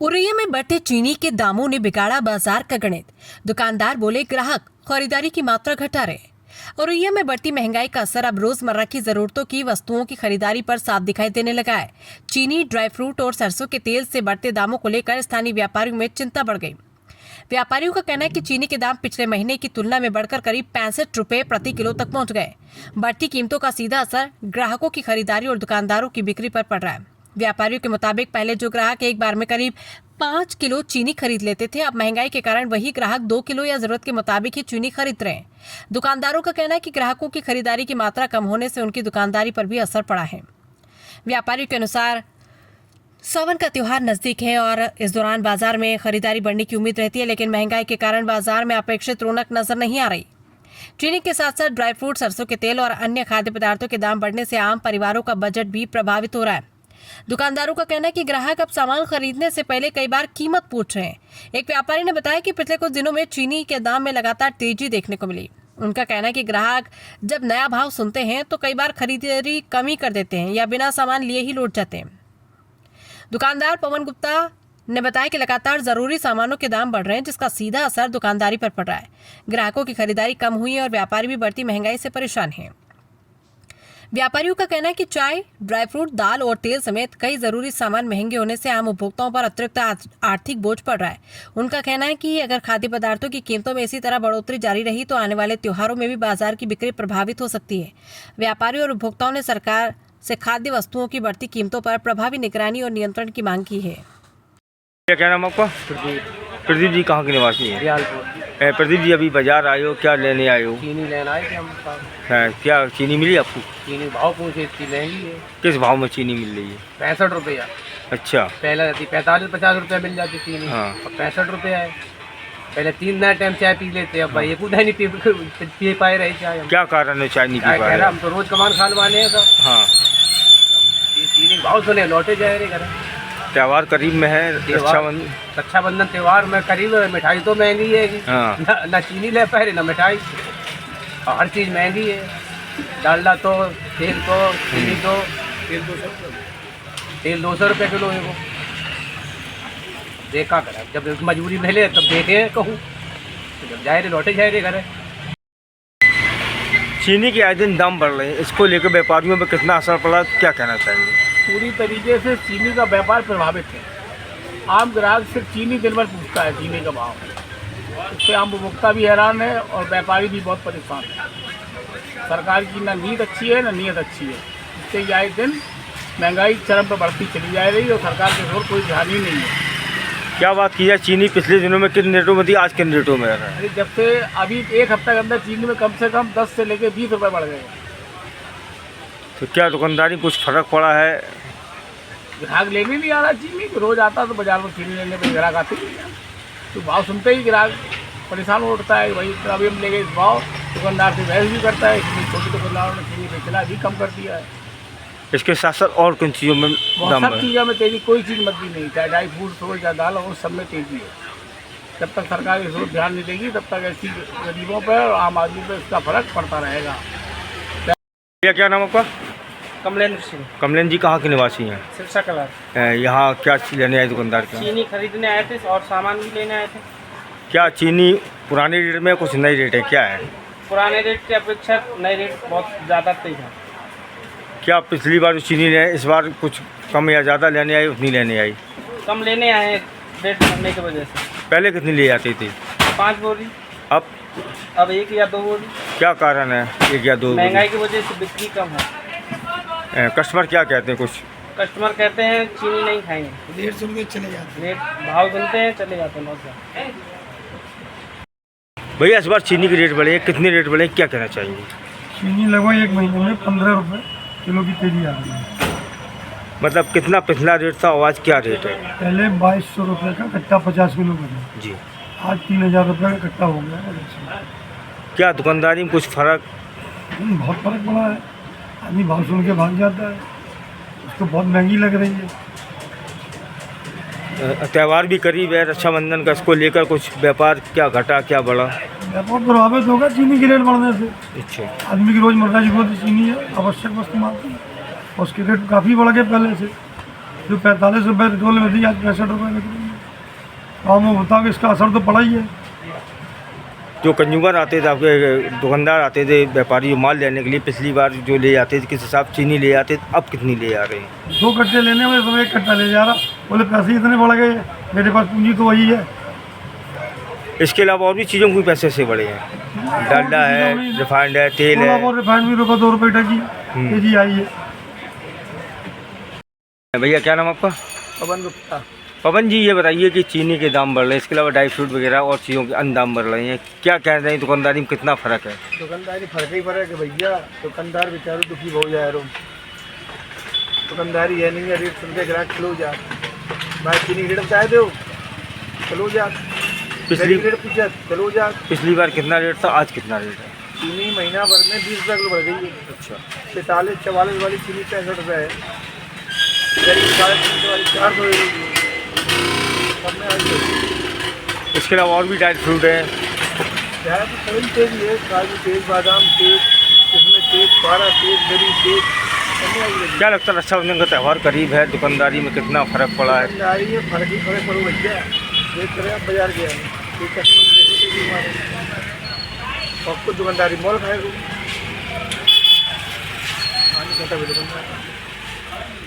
उरैया में बढ़ते चीनी के दामों ने बिगाड़ा बाजार का गणित। दुकानदार बोले ग्राहक खरीदारी की मात्रा घटा रहे। उरैया में बढ़ती महंगाई का असर अब रोजमर्रा की जरूरतों की वस्तुओं की खरीदारी पर साफ दिखाई देने लगा है। चीनी, ड्राई फ्रूट और सरसों के तेल से बढ़ते दामों को लेकर स्थानीय व्यापारियों में चिंता बढ़ गई। व्यापारियों का कहना है कि चीनी के दाम पिछले महीने की तुलना में बढ़कर करीब 65 रुपए प्रति किलो तक पहुंच गए। बढ़ती कीमतों का सीधा असर ग्राहकों की खरीदारी और दुकानदारों की बिक्री पर पड़ रहा है। व्यापारियों के मुताबिक पहले जो ग्राहक एक बार में करीब 5 किलो चीनी खरीद लेते थे, अब महंगाई के कारण वही ग्राहक 2 किलो या जरूरत के मुताबिक ही चीनी खरीद रहे हैं। दुकानदारों का कहना है कि ग्राहकों की खरीदारी की मात्रा कम होने से उनकी दुकानदारी पर भी असर पड़ा है। व्यापारियों के अनुसार सावन का त्योहार नजदीक है और इस दौरान बाजार में खरीदारी बढ़ने की उम्मीद रहती है, लेकिन महंगाई के कारण बाजार में अपेक्षित रौनक नजर नहीं आ रही। चीनी के साथ साथ ड्राई फ्रूट, सरसों के तेल और अन्य खाद्य पदार्थों के दाम बढ़ने से आम परिवारों का बजट भी प्रभावित हो रहा है। दुकानदारों का कहना है कि ग्राहक अब सामान खरीदने से पहले कई बार कीमत पूछ रहे हैं। एक व्यापारी ने बताया कि पिछले कुछ दिनों में चीनी के दाम में लगातार तेजी देखने को मिली। उनका कहना है कि ग्राहक जब नया भाव सुनते हैं तो कई बार खरीदारी कम ही कर देते हैं या बिना सामान लिए ही लौट जाते हैं। दुकानदार पवन गुप्ता ने बताया कि लगातार जरूरी सामानों के दाम बढ़ रहे हैं, जिसका सीधा असर दुकानदारी पर पड़ रहा है। ग्राहकों की खरीदारी कम हुई है और व्यापारी भी बढ़ती महंगाई से परेशान हैं। व्यापारियों का कहना है कि चाय, ड्राई फ्रूट, दाल और तेल समेत कई जरूरी सामान महंगे होने से आम उपभोक्ताओं पर अतिरिक्त आर्थिक बोझ पड़ रहा है। उनका कहना है कि अगर खाद्य पदार्थों की कीमतों में इसी तरह बढ़ोतरी जारी रही तो आने वाले त्योहारों में भी बाजार की बिक्री प्रभावित हो सकती है। व्यापारियों और उपभोक्ताओं ने सरकार से खाद्य वस्तुओं की बढ़ती कीमतों पर प्रभावी निगरानी और नियंत्रण की मांग की है। क्या नाम आपका? प्रदीप जी कहाँ के निवासी हैं? दयालपुर। प्रदीप जी अभी बाजार आए हो, क्या लेने आए हो? चीनी लेना आए थे हम साहब। है, क्या चीनी मिली आपको? चीनी भाव पूछे, इसकी महंगी है। किस भाव में चीनी मिल रही है? 65 रुपया। अच्छा। पहले रहती 45-50 रुपया मिल जाती चीनी। हाँ। अब 65 रुपया है। पहले 3 टाइम चाय पी लेते, अब भाई खुद नहीं पी पाए रहे चाय हम। क्या कारण है चाय नहीं पी पा रहे? हम तो रोज कमान खान वाले हैं सब। हाँ। चीनी भाव सुने लौटे जाए रे घर। त्योहार करीब में है, रक्षाबंधन त्योहार में करीब है। मिठाई तो महंगी है कि हाँ। ना चीनी ले पा रहे ना मिठाई, और हर चीज़ महंगी है। डालडा तो, तेल तो, चीनी तो, तेल 200 रुपये किलो है वो। देखा करा जब मजबूरी में ले तब देखे कहूँ, जब जाए रे लौटे जाए रे घर। चीनी के आए दिन दाम बढ़ रहे हैं, इसको लेकर व्यापारियों पर कितना असर पड़ा, क्या कहना चाहेंगे? पूरी तरीके से चीनी का व्यापार प्रभावित है। आम ग्राहक सिर्फ चीनी दिन भर पूछता है चीनी का भाव। इससे आम उपभोक्ता भी हैरान है और व्यापारी भी बहुत परेशान है। सरकार की ना नीयत अच्छी है ना नीयत अच्छी है। इससे आए दिन महंगाई चरम पर बढ़ती चली जा रही है और सरकार के ओर कोई ध्यान ही नहीं है। क्या बात की है, चीनी पिछले दिनों में किन रेटों में थी, आज किन रेटों में है? अरे जब से अभी एक हफ्ते के अंदर चीनी में कम से कम 10 से लेकर 20 रुपये बढ़ गए। तो क्या दुकानदारी कुछ फर्क पड़ा है? ग्राहक लेने नहीं आ रहा चीनी, रोज आता तो बाजार में चीनी लेने पर ग्राहक आते ही नहीं। तो भाव सुनते ही ग्राहक परेशान हो उठता है, वही अभी हम ले गए इस भाव। दुकानदार से बहस भी करता है, इसलिए छोटे दुकानदारों ने चीनी बेचना भी कम कर दिया है। इसके साथ साथ और किन चीज़ों में बहुत दाम सब चीज़ों में तेजी, कोई चीज़ मद्दी नहीं, चाहे ड्राई फ्रूट हो चाहे दाल हो, सब में तेजी है। जब तक सरकार इस ओर ध्यान नहीं देगी तब तक ऐसी गरीबों पर और आम आदमी पर इसका फर्क पड़ता रहेगा। क्या नाम आपका? कमलेंद्र सिंह। कमलेंद्र जी कहाँ के निवासी हैं? सिरसा कलर। यहाँ क्या लेने आए दुकानदार का? चीनी खरीदने आए थे और सामान भी लेने आए थे। क्या चीनी पुराने रेट में कुछ नई रेट है, क्या है? पुराने रेट की अपेक्षा नए रेट बहुत ज़्यादा तेज है। क्या पिछली बार जो चीनी ले इस बार कुछ कम या ज़्यादा लेने आई, उतनी लेने आई? कम लेने आए हैं रेट बढ़ने की वजह से। पहले कितनी ले आती थी? 5 बोरी, अब 1 या 2 बोरी। क्या कारण है 1 या 2? महंगाई की वजह से बिक्री कम है। कस्टमर क्या कहते हैं? कुछ कस्टमर कहते हैं चीनी नहीं खाएंगे, रेट सुन के चले जाते हैं। रेट भाव सुनते हैं चले जाते हैं बहुत ज़्यादा। भैया इस बार चीनी के रेट बढ़े, कितने रेट बढ़े, क्या कहना चाहिए? चीनी लगभग एक महीने में 15 रुपये किलो की तेजी आ रही है। मतलब कितना पिछला रेट था और आज क्या रेट है? पहले 2200 रुपये का कट्टा 50 किलो का था जी, आज 3000 रुपये का कट्टा हो गया। क्या दुकानदारी में कुछ फर्क? बहुत फर्क पड़ा है। आदमी भाव सुन के भाग जाता है, उसको बहुत महंगी लग रही है। त्यौहार भी करीब है, रक्षाबंधन का, इसको लेकर कुछ व्यापार क्या घटा क्या बढ़ा? व्यापार प्रभावित होगा चीनी के रेट बढ़ने से। अच्छा। आदमी की रोजमर्रा की बहुत चीनी है, आवश्यक वस्तु मानती है, उसके रेट काफ़ी बढ़ गए पहले से। जो 45 रुपये पेट्रोल में थी आज 65 रुपये में। काम होता है, इसका असर तो पड़ा ही है। जो कंज्यूमर आते थे, आपके दुकानदार आते थे, व्यापारी जो माल लेने के लिए, पिछली बार जो ले जाते थे किस हिसाब चीनी ले जाते थे, अब कितनी ले जा रहे हैं? 2 कट्टे लेने में समय 1 कट्टा ले जा रहा, बोले पैसे इतने बढ़ गए, मेरे पास पूंजी तो वही है। इसके अलावा और भी चीज़ों के पैसे से बढ़े हैं, डालडा है, रिफाइंड है, तेल थोड़ा है। बहुत रिफाइंड भी रुपये 2 रुपये टकी केजी आई है। भैया क्या नाम आपका? पवन गुप्ता। पवन जी, ये बताइए कि चीनी के दाम बढ़ रहे हैं, इसके अलावा ड्राई फ्रूट वगैरह और चीज़ों के अन्य दाम बढ़ रहे हैं, क्या कह रहे हैं? दुकानदारी में कितना फ़र्क है? दुकानदारी फर्क ही फर्क है भैया। दुकानदार बेचारे दुखी हो जा रहे हो। दुकानदारी है नहीं है, रेट सुनते ग्राहक चलो जा भाई, चीनी रेट बताए दो चलो जा, पिछली रेट पूछा चलो जा। पिछली बार कितना रेट था, आज कितना रेट है? चीनी महीना भर में 20 रुपये किलो बढ़ गई है। अच्छा, 45-44 वाली चीनी 65 रुपये है, 350 वाली 400 है। सब में आई है। इसके अलावा और भी ड्राई फ्रूट है। चाहे तो सभी तेज ही है, काजू तेज, बादाम तेज, इसमें तेज, पारा तेज, गरी तेज, सब में आई है। क्या लगता है रक्षाबंधन का त्यौहार करीब है, दुकानदारी में कितना फ़र्क पड़ा है? दुकानदारी में फर्क ही फर्क पड़ो भैया। देख रहे आप बाजार गया है, एक कस्टमर देखो तो हमारे आपको दुकानदारी मॉल खाएगा, पानी खाता है दुकानदार।